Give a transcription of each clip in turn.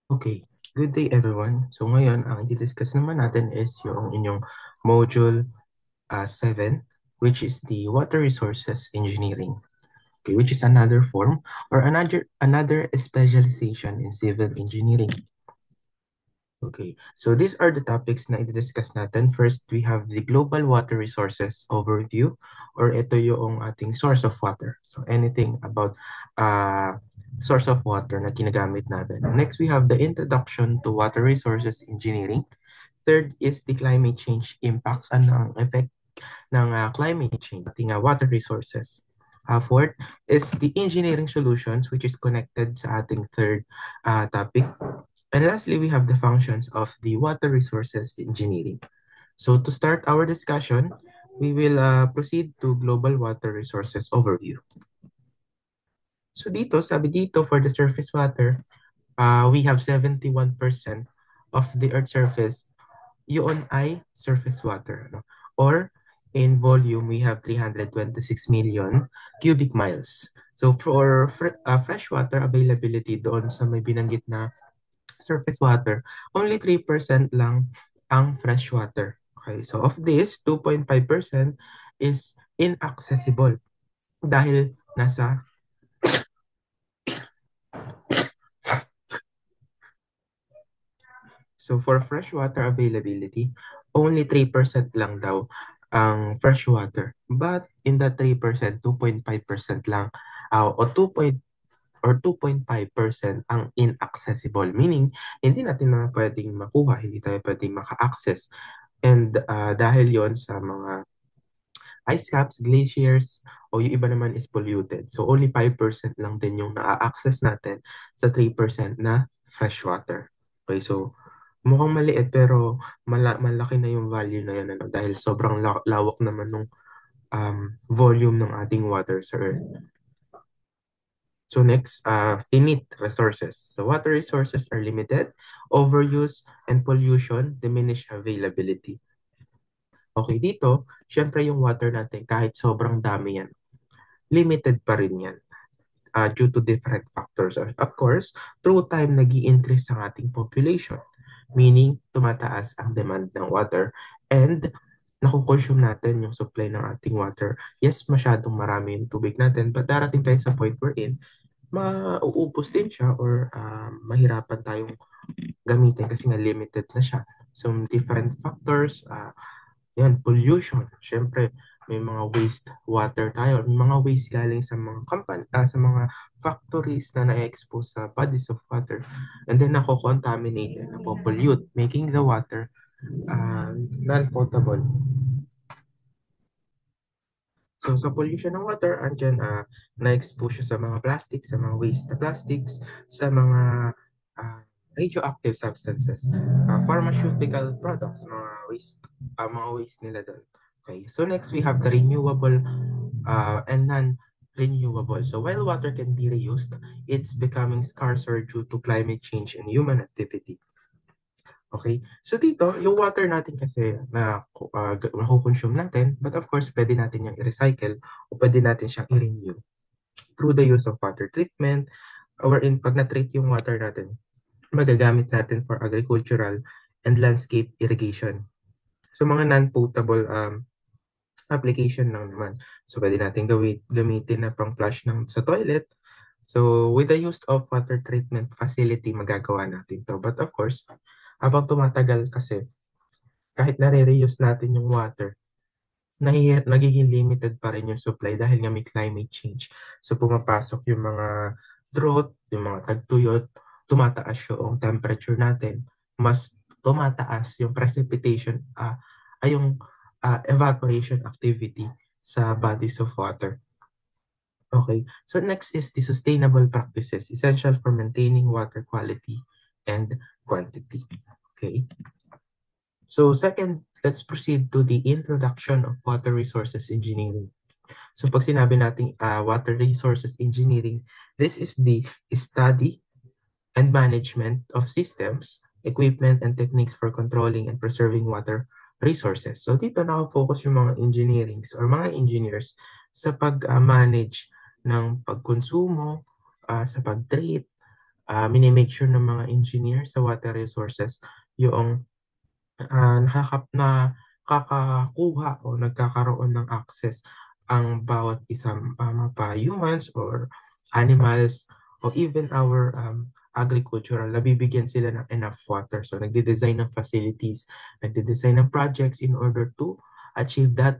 Okay, good day everyone. So ngayon, ang i-discuss naman natin is yung inyong module 7, which is the Water Resources Engineering. Okay, which is another form or another specialization in civil engineering. Okay, so these are the topics na i-discuss natin. First, we have the Global Water Resources Overview, or ito yung ating source of water. So anything about uh, source of water na ginagamit natin. Next, we have the Introduction to Water Resources Engineering. Third is the climate change impacts. Ano ang effect ng climate change, ating water resources. Fourth is the engineering solutions, which is connected sa ating third topic. And lastly, we have the functions of the water resources engineering. So to start our discussion, we will proceed to global water resources overview. So dito, sabi dito for the surface water, we have 71% of the Earth's surface, yun ay surface water. No? Or in volume, we have 326 million cubic miles. So for fresh water availability doon sa may binanggit na surface water, only 3% lang ang fresh water. Okay, so of this, 2.5% is inaccessible dahil nasa So for fresh water availability, only 3% lang daw ang fresh water. But in that 3%, 2.5% lang o 2.5% ang inaccessible. Meaning, hindi natin na pwedeng makuha, hindi tayo pwedeng maka-access. And dahil yon sa mga ice caps, glaciers, o yung iba naman is polluted. So only 5% lang din yung na-access natin sa 3% na fresh water. Okay, so mukhang maliit pero malaki na yung value na yun dahil sobrang lawak naman ng volume ng ating water sa Earth. So next, finite resources. So water resources are limited, overuse, and pollution diminish availability. Okay, dito, syempre yung water natin, kahit sobrang dami yan, limited pa rin yan due to different factors. Of course, through time, nag increase ang ating population, meaning tumataas ang demand ng water and nakukonsume natin yung supply ng ating water. Yes, masyadong marami yung tubig natin, but darating tayo sa point wherein mauubos din siya or mahirapan tayong gamitin kasi nga limited na siya. So, different factors, yan, pollution. Siyempre, may mga waste water tayo. May mga waste galing sa mga company, sa mga factories na na-expose sa bodies of water. And then, nako-contaminate and nako-pollute, making the water non-potable. So, sa pollution ng water, andyan, na-expose siya sa mga plastics, sa mga waste na plastics, sa mga ah, radioactive substances, pharmaceutical products, mga waste nila doon. Okay, so next we have the renewable and non-renewable. So while water can be reused, it's becoming scarcer due to climate change and human activity. Okay? So dito, yung water natin kasi na makukonsume natin, but of course, pwede natin yung i-recycle o pwede natin siyang i-renew through the use of water treatment or in pag na-treat yung water natin, magagamit natin for agricultural and landscape irrigation. So mga non-potable application lang naman. So pwede natin gamitin na pang flush sa toilet. So with the use of water treatment facility, magagawa natin to. But of course, habang tumatagal kasi, kahit nare-reuse natin yung water, nagiging limited pa rin yung supply dahil nga may climate change. So pumapasok yung mga drought, yung mga tagtuyot, tumataas yung temperature natin, mas tumataas yung precipitation, ay yung evaporation activity sa bodies of water. Okay, so next is the sustainable practices, essential for maintaining water quality and quantity. Okay. So second, let's proceed to the introduction of water resources engineering. So pag sinabi nating water resources engineering, this is the study and management of systems, equipment, and techniques for controlling and preserving water resources. So dito nakafocus yung mga engineerings or mga engineers sa pag-manage ng pagkonsumo, sa pag-treat, minimake sure ng mga engineer sa water resources yung nakakakuha o nagkakaroon ng access ang bawat isang mapa humans or animals o even our agricultural, nabibigyan sila ng enough water. So nagde-design ng facilities, nagde-design ng projects in order to achieve that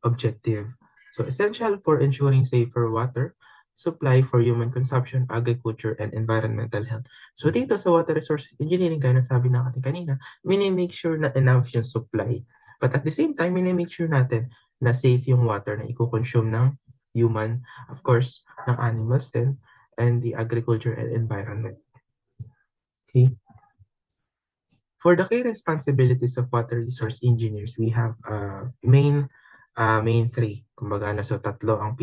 objective. So essential for ensuring safer water supply for human consumption, agriculture, and environmental health. So dito sa water resource engineering, kaya nasabi natin kanina, minimake sure na enough yung supply. But at the same time, minimake sure natin na safe yung water na i-consume ng human, of course, ng animals din, and the agriculture and environment. Okay. For the key responsibilities of water resource engineers, we have main three. Kumbaga, nasa tatlo ang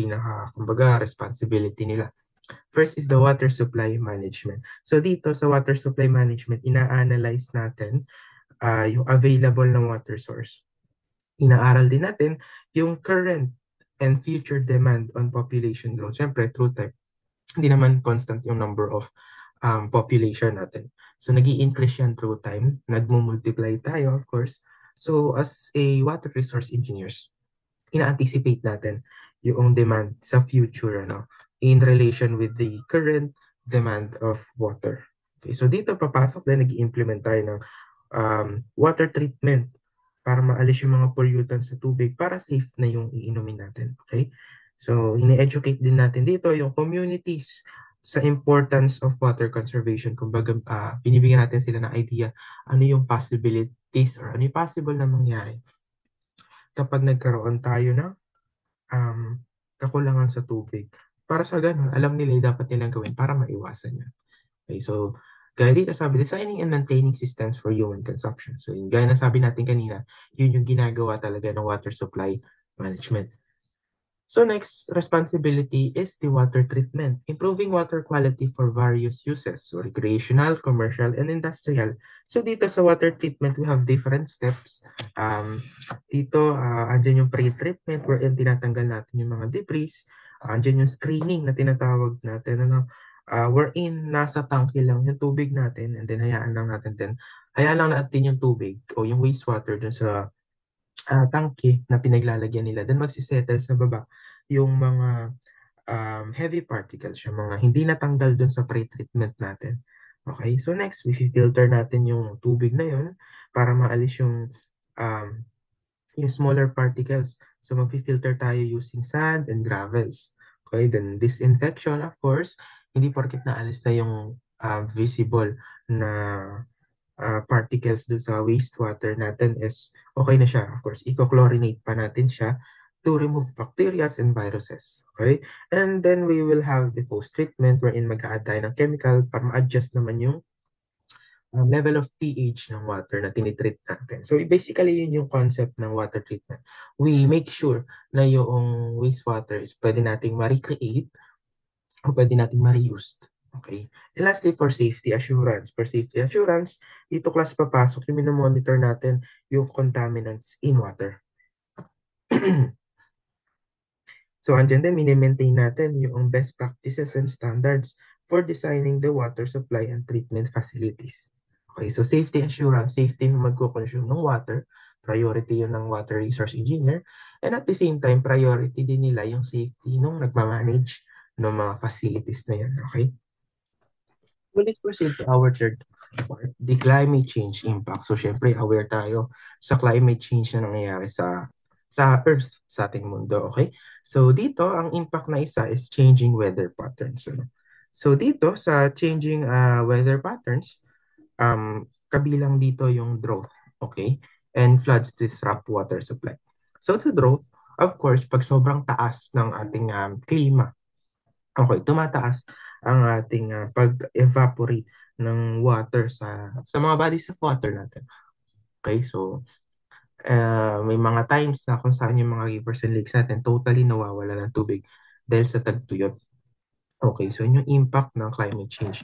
kumbaga, responsibility nila. First is the water supply management. So dito sa water supply management, ina-analyze natin yung available ng water source. Inaaral din natin yung current and future demand on population growth. Siyempre, through time, hindi naman constant yung number of population natin. So, nag increase yan through time. Nagmo-multiply tayo, of course. So, as a water resource engineers, ina-anticipate natin yung demand sa future, ano, in relation with the current demand of water. Okay, so dito papasok din, nag-implement tayo ng water treatment para maalis yung mga pollutants sa tubig para safe na yung iinumin natin. Okay? So, ini-educate din natin dito yung communities sa importance of water conservation. Kumbaga, binibigyan natin sila ng idea ano yung possibilities or ano yung possible na mangyari kapag nagkaroon tayo ng kakulangan sa tubig. Para sa ganun, alam nila yung dapat nilang gawin para maiwasan yan. Okay, so, gaya dito sabi, designing and maintaining systems for human consumption. So, yung gaya na sabi natin kanina, yun yung ginagawa talaga ng water supply management. So next responsibility is the water treatment, improving water quality for various uses, so recreational, commercial, and industrial. So dito sa water treatment, we have different steps. Dito, andyan yung pre-treatment wherein tinatanggal natin yung mga debris. Andyan yung screening na tinatawag natin, ano, wherein nasa tangke lang yung tubig natin and then hayaan lang natin yung tubig o yung wastewater dun sa tangke na pinaglalagyan nila. Then magsisettle sa baba yung mga heavy particles, yung mga hindi natanggal dun sa pre-treatment natin. Okay, so next, we filter natin yung tubig na yun para maalis um, yung smaller particles. So mag-filter tayo using sand and gravels. Okay, then disinfection, of course, hindi porket naalis na yung visible na particles do sa wastewater natin is okay na siya. Of course, i-chlorinate pa natin siya to remove bacteria and viruses. Okay? And then we will have the post-treatment wherein mag-a-add tayo ng chemical para ma-adjust naman yung level of pH ng water na tinitreat natin. So basically, yun yung concept ng water treatment. We make sure na yung wastewater is pwede nating ma-recreate o pwede nating ma-reuse. Okay. And lastly, for safety assurance. For safety assurance, dito class papasok yung minomonitor natin yung contaminants in water. So, andyan din, mini-maintain natin yung best practices and standards for designing the water supply and treatment facilities. Okay, so safety assurance, safety na magko-consume ng water, priority yun ng water resource engineer, and at the same time, priority din nila yung safety nung nagmamanage ng mga facilities na yan. Okay? Well, let's proceed to our third part, the climate change impact. So, syempre, aware tayo sa climate change na nangyayari sa Earth, sa ating mundo, okay? So, dito, ang impact na isa is changing weather patterns. Ano? So, dito, sa changing weather patterns, kabilang dito yung drought, okay? And floods disrupt water supply. So, to drought, of course, pag sobrang taas ng ating klima, okay, tumataas ang ating pag-evaporate ng water sa mga bodies of water natin. Okay, so may mga times na kung saan yung mga rivers and lakes natin totally nawawala ng tubig dahil sa tagtuyot. Okay, so yun yung impact ng climate change.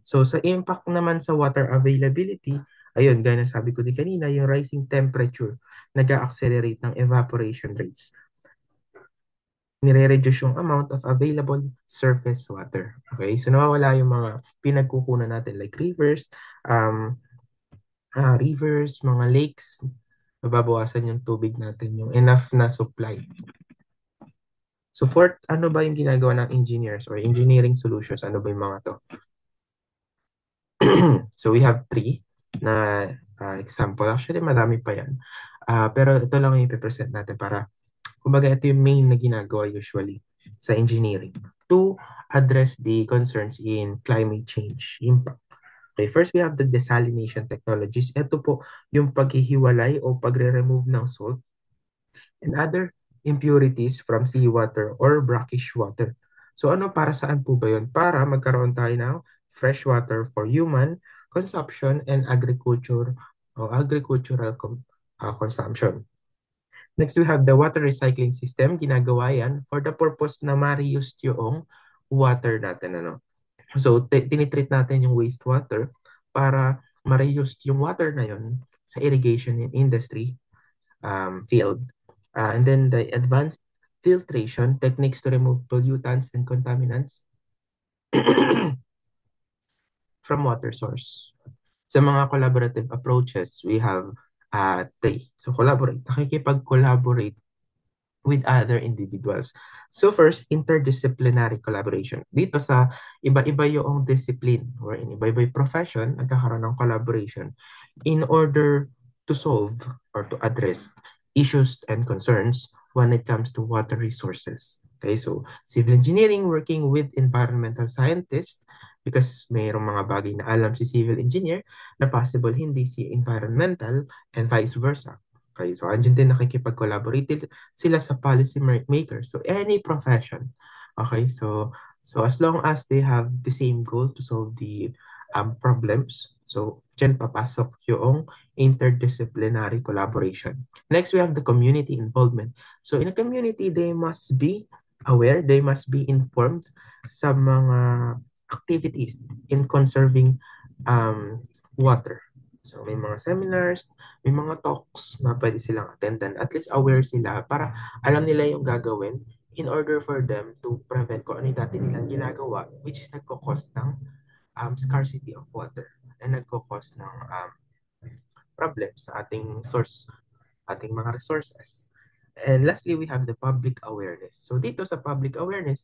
So sa impact naman sa water availability, ayun, gaya ng sabi ko din kanina, yung rising temperature nag-accelerate ng evaporation rates. nire-reduce yung amount of available surface water. Okay? So nawawala yung mga pinagkukunan natin like um, rivers, mga lakes, nababawasan yung tubig natin, yung enough na supply. So fourth, ano ba yung ginagawa ng engineers or engineering solutions? Ano ba yung mga to? So we have three na example. Actually, marami pa yan. Pero ito lang yung ipipresent natin para, kumbaga, ito yung main na ginagawa usually sa engineering to address the concerns in climate change impact. Okay, first we have the desalination technologies. Ito po yung paghihiwalay o pagre-remove ng salt and other impurities from seawater or brackish water. So ano, para saan po ba yun? Para magkaroon tayo ng fresh water for human consumption and agriculture o consumption. Next, we have the water recycling system. Ginagawa yan for the purpose na ma-reuse yung water natin. Ano? So, tinitreat natin yung wastewater para ma-reuse yung water na yun sa irrigation in industry field. And then the advanced filtration techniques to remove pollutants and contaminants from water source. Sa mga collaborative approaches, we have three. So collaborate. Nakikipag-collaborate with other individuals. So first, interdisciplinary collaboration. Dito sa iba-iba yung discipline or in iba-iba yung profession, nagkakaroon ng collaboration in order to solve or to address issues and concerns when it comes to water resources. Okay, so civil engineering working with environmental scientists because mayroong mga bagay na alam si civil engineer na possible hindi si environmental and vice versa. Okay, so andyan din nakikipag-collaborate sila sa policy makers. So any profession. Okay, so as long as they have the same goal to solve the problems, so dyan papasok yung interdisciplinary collaboration. Next, we have the community involvement. So in a community, they must be aware, they must be informed sa mga activities in conserving water. So may mga seminars, may mga talks na pwede silang attendan. At least aware sila para alam nila yung gagawin in order for them to prevent kung ano yung dati nilang ginagawa, which is nagkakos ng scarcity of water and nagkakos ng problem sa ating source, ating mga resources. And lastly, we have the public awareness. So dito sa public awareness,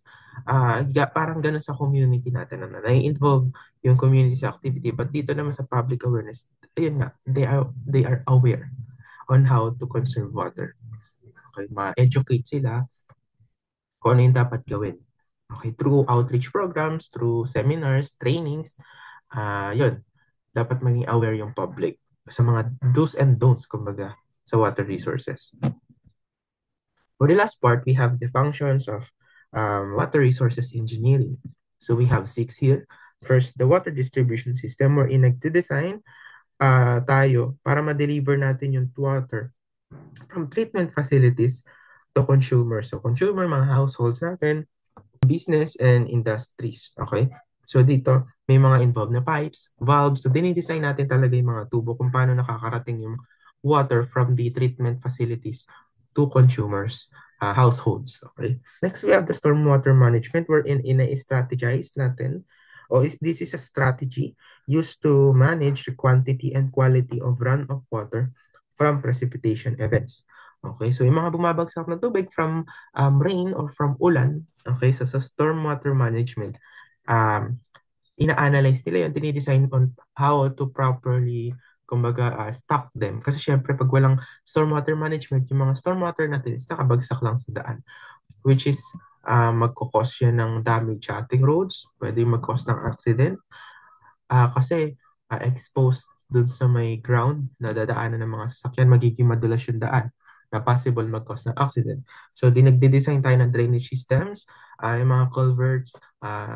parang ganun sa community natin na nai-involve yung community sa activity. But dito naman sa public awareness, ayun nga, they are aware on how to conserve water. Okay, ma-educate sila kung ano yung dapat gawin. Okay, through outreach programs, through seminars, trainings, yun, dapat maging aware yung public sa mga do's and don'ts, kumbaga, sa water resources. For the last part, we have the functions of water resources engineering. So we have 6 here. First, the water distribution system wherein nagde-design tayo para ma-deliver natin yung water from treatment facilities to consumers. So consumer, mga households natin, business and industries. Okay? So dito, may mga involved na pipes, valves. So dinidesign natin talaga yung mga tubo kung paano nakakarating yung water from the treatment facilities to consumers, households. Okay. Next, we have the stormwater management wherein ina-strategize natin this is a strategy used to manage the quantity and quality of runoff water from precipitation events. Okay, so yung mga bumabagsak na tubig from rain or from ulan, okay, sa stormwater management, ina-analyze nila yun, tinidesign on how to properly, kumbaga, stock them. Kasi syempre, pag walang stormwater management, yung mga stormwater natin is nakabagsak lang sa daan, which is magkakos yan ng damage sa ating roads, pwede mag-cause ng accident, kasi exposed dun sa may ground na dadaanan ng mga sasakyan, magiging madulas yung daan na possible mag-cause ng accident. So, nagde-design tayo ng drainage systems, yung mga culverts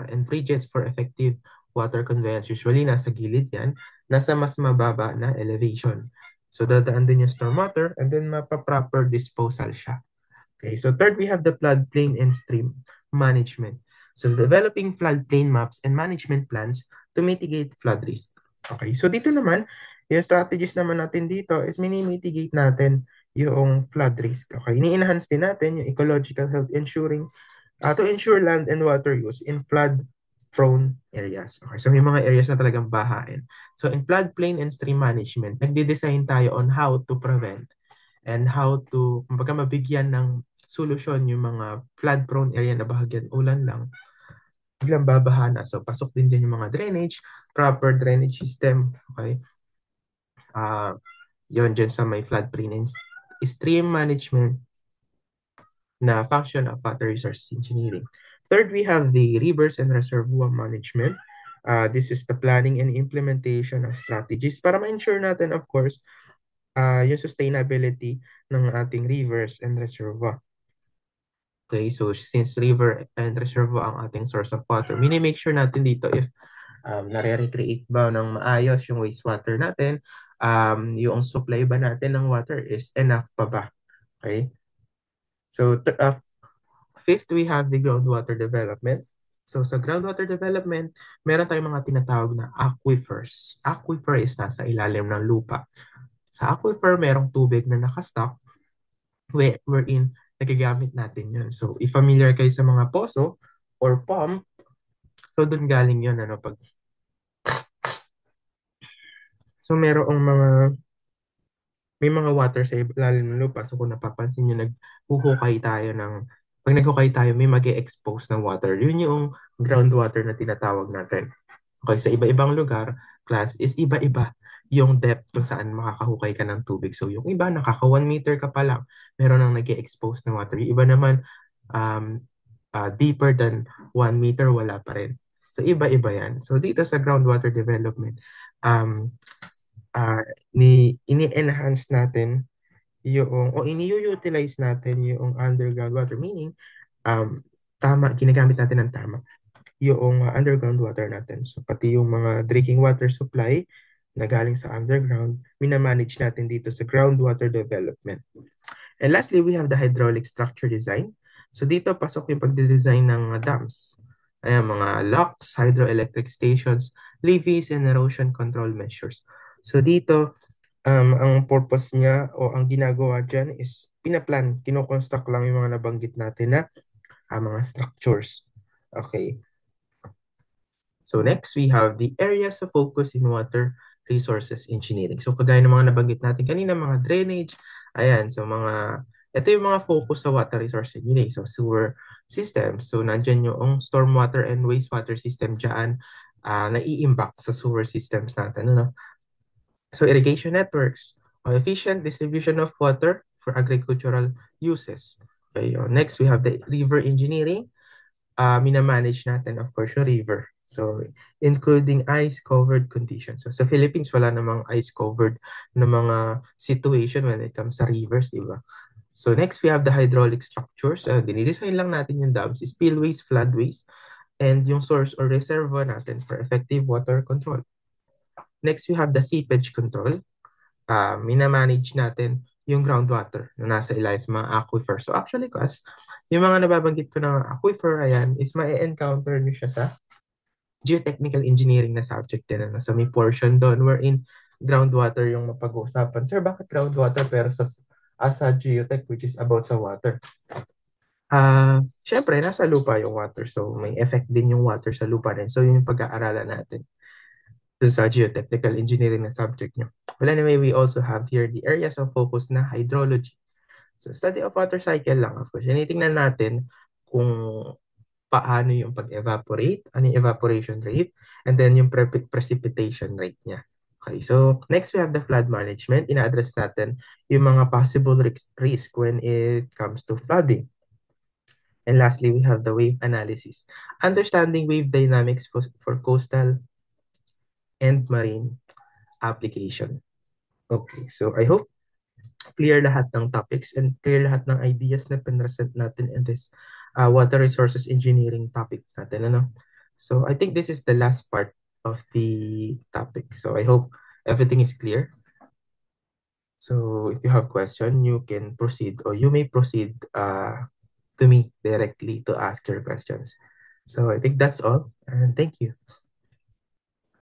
and bridges for effective water conveyance. Usually, nasa gilid yan, nasa mas mababa na elevation. So, dadaan din yung stormwater and then mapa-proper disposal siya. Okay, so third, we have the floodplain and stream management. So, developing floodplain maps and management plans to mitigate flood risk. Okay, so dito naman, yung strategies naman natin dito is minimitigate natin yung flood risk. Okay, ini-enhance din natin yung ecological health ensuring to ensure land and water use in flood-prone areas. Okay, so may mga areas na talagang bahain. So in floodplain and stream management, nagde-design tayo on how to prevent and how to, kumbaga mabigyan ng solusyon yung mga flood-prone area na bahagyan ulan lang, biglang babaha na. So pasok din yung mga drainage, proper drainage system. Okay, ah yon dyan sa may floodplain and stream management na function of water resource engineering. Third, we have the rivers and reservoir management. This is the planning and implementation of strategies para ma-ensure natin, of course, yung sustainability ng ating rivers and reservoir. Okay, so since river and reservoir ang ating source of water, mini-make sure natin dito if nare-recreate ba ng maayos yung wastewater natin, yung supply ba natin ng water is enough pa ba? Okay? So, fifth, we have the groundwater development. So, sa groundwater development, meron tayong mga tinatawag na aquifers. Aquifer is nasa ilalim ng lupa. Sa aquifer, merong tubig na nakastock wherein nagagamit natin yun. So, if familiar kayo sa mga poso or pump, so doon galing yun. Ano, so, merong may mga water sa ilalim ng lupa. So kung napapansin nyo, naghuhukay tayo pag naghukay tayo, may mag expose ng water. Yun yung groundwater na tinatawag natin. Okay, sa iba-ibang lugar, class, is iba-iba yung depth kung saan makakahukay ka ng tubig. So yung iba, nakaka 1 meter ka pa lang, meron nang nag expose ng water. Yung iba naman, um, deeper than 1 meter, wala pa rin. So iba-iba yan. So dito sa groundwater development, um, uh, ini-enhance natin yung, o ini-utilize natin yung underground water. Meaning, ginagamit natin ng tama yung underground water natin. So, pati yung mga drinking water supply na galing sa underground, minamanage natin dito sa groundwater development. And lastly, we have the hydraulic structure design. So, dito pasok yung pagde-design ng dams. Ayan, mga locks, hydroelectric stations, levees, and erosion control measures. So, dito, ang purpose niya o ang ginagawa dyan is pinaplan, kinoconstruct lang yung mga nabanggit natin na mga structures. Okay. So next, we have the areas of focus in water resources engineering. So kagaya ng mga nabanggit natin kanina, mga drainage, ayan, so ito yung mga focus sa water resource engineering. So sewer system, so nandyan yung stormwater and wastewater system dyan, nai-impact sa sewer systems natin. Ano? So irrigation networks, efficient distribution of water for agricultural uses. Okay, next, we have the river engineering. Minamanage natin, of course, yung river. So, including ice-covered conditions. So, sa Philippines, wala namang ice-covered na mga situation when it comes sa rivers, di ba? So, next, we have the hydraulic structures. Dinidesign lang natin yung dams, spillways, floodways, and yung source or reservoir natin for effective water control. Next, we have the seepage control. Minamanage natin yung groundwater na nasa ilalim sa mga aquifer. So actually, class, yung mga nababanggit ko ng aquifer, ayan, is ma-encounter nyo siya sa geotechnical engineering na subject din na nasa may portion doon wherein groundwater yung mapag-uusapan. Sir, bakit groundwater pero sa geotech which is about sa water? Syempre, nasa lupa yung water. So, may effect din yung water sa lupa rin. So, yun yung pag-aaralan natin sa geotechnical engineering na subject nyo. Well, anyway, we also have here the areas of focus na hydrology. So, study of water cycle lang, of course. Tinitingnan natin kung paano yung pag-evaporate, ano yung evaporation rate, and then yung precipitation rate niya. Okay, so next we have the flood management. Ina-address natin yung mga possible risk when it comes to flooding. And lastly, we have the wave analysis. Understanding wave dynamics for coastal and marine application. Okay, so I hope clear lahat ng topics and clear lahat ng ideas na pinresent natin in this water resources engineering topic natin. Ano? So I think this is the last part of the topic. So I hope everything is clear. So if you have question, you can proceed or you may proceed to me directly to ask your questions. So I think that's all and thank you.